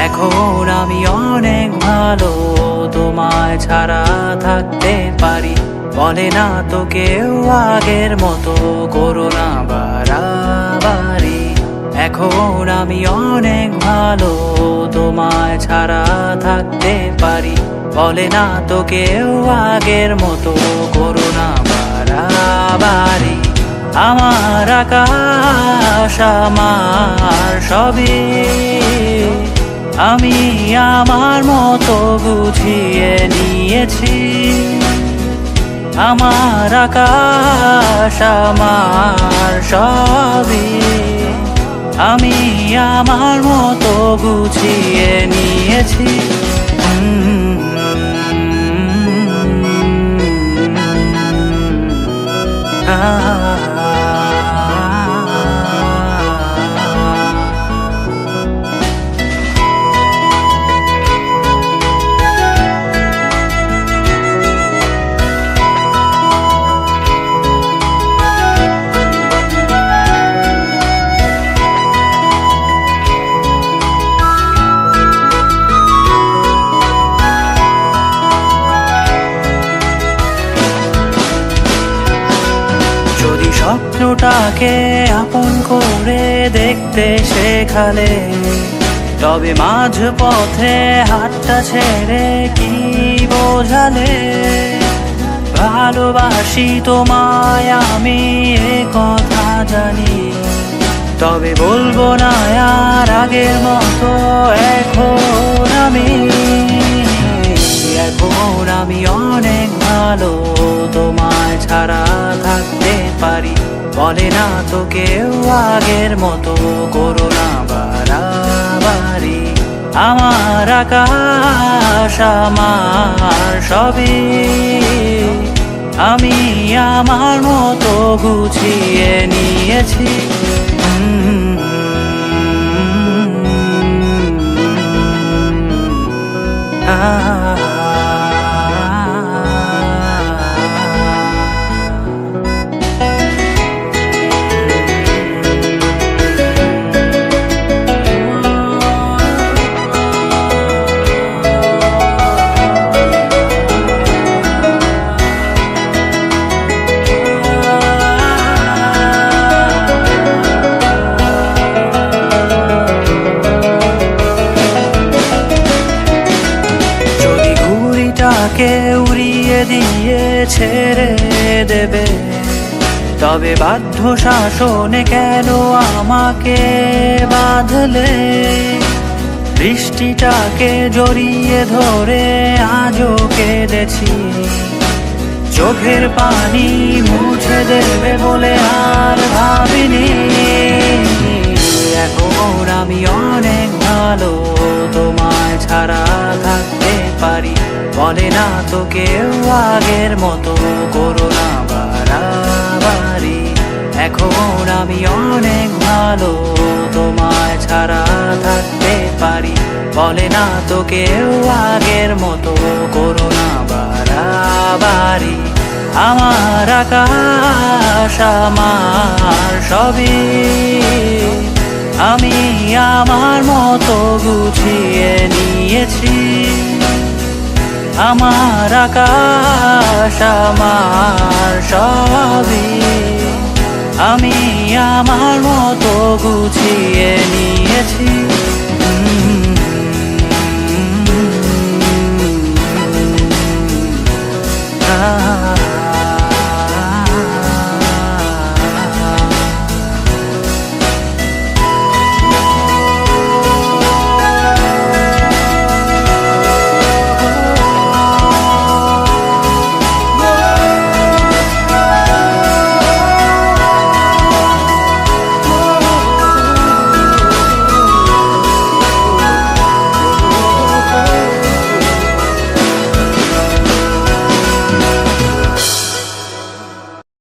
এখন আমি অনেক ভালো, তোমায় ছাড়া থাকতে পারি। বলে না তো কেউ আগের মতো করো না বাড়াবাড়ি। এখন আমি অনেক ভালো, তোমায় ছাড়া থাকতে পারি। বলে না তো কেউ আগের মতো করো না বাড়াবাড়ি। আমার আকাশ আমার সবই, আমি আমার মতো গুছিয়ে নিয়েছি। আমার আকাশ আমার সবই, আমি আমার মতো গুছিয়ে নিয়েছি। যদি স্বপ্নটাকে আপন করে দেখতে শেখালে, তবে মাঝ পথে হাতটা ছেড়ে কি বোঝালে? ভালোবাসি তোমায় আমি, এ কথা জানি, তবে বলবো না আর আগের মতো। এখন আমি অনেক ভালো, তোমায় ছাড়া থাকতে পারি। বলে না তো কেউ আগের মতো করো না বাড়াবাড়ি। আমার আকাশ আমার সবই, আমি আমার মতো গুছিয়ে নিয়েছি। কে উড়িয়ে দিয়ে ছেড়ে দেবে, তবে বাধ্য শাসনে কেন আমাকে বাঁধলে? বৃষ্টিটাকে জড়িয়ে ধরে আজও কেঁদেছি, চোখের পানি মুছে দেবে বলে আর ভাবিনি। এখন আমি অনেক ভালো, তোমায় ছাড়া থাকতে পারি। বলে না তো কেউ আগের মতো করো না বাড়াবাড়ি। এখন আমি অনেক ভালো, তোমায় ছাড়া থাকতে পারি। বলে না তো কেউ আগের মতো করো না বাড়াবাড়ি। আমার আকাশ আমার সবই, আমি আমার মতো গুছিয়ে নিয়েছি। আমার আকাশ আমার সবই, আমি আমার মতো গুছিয়ে নিয়েছি।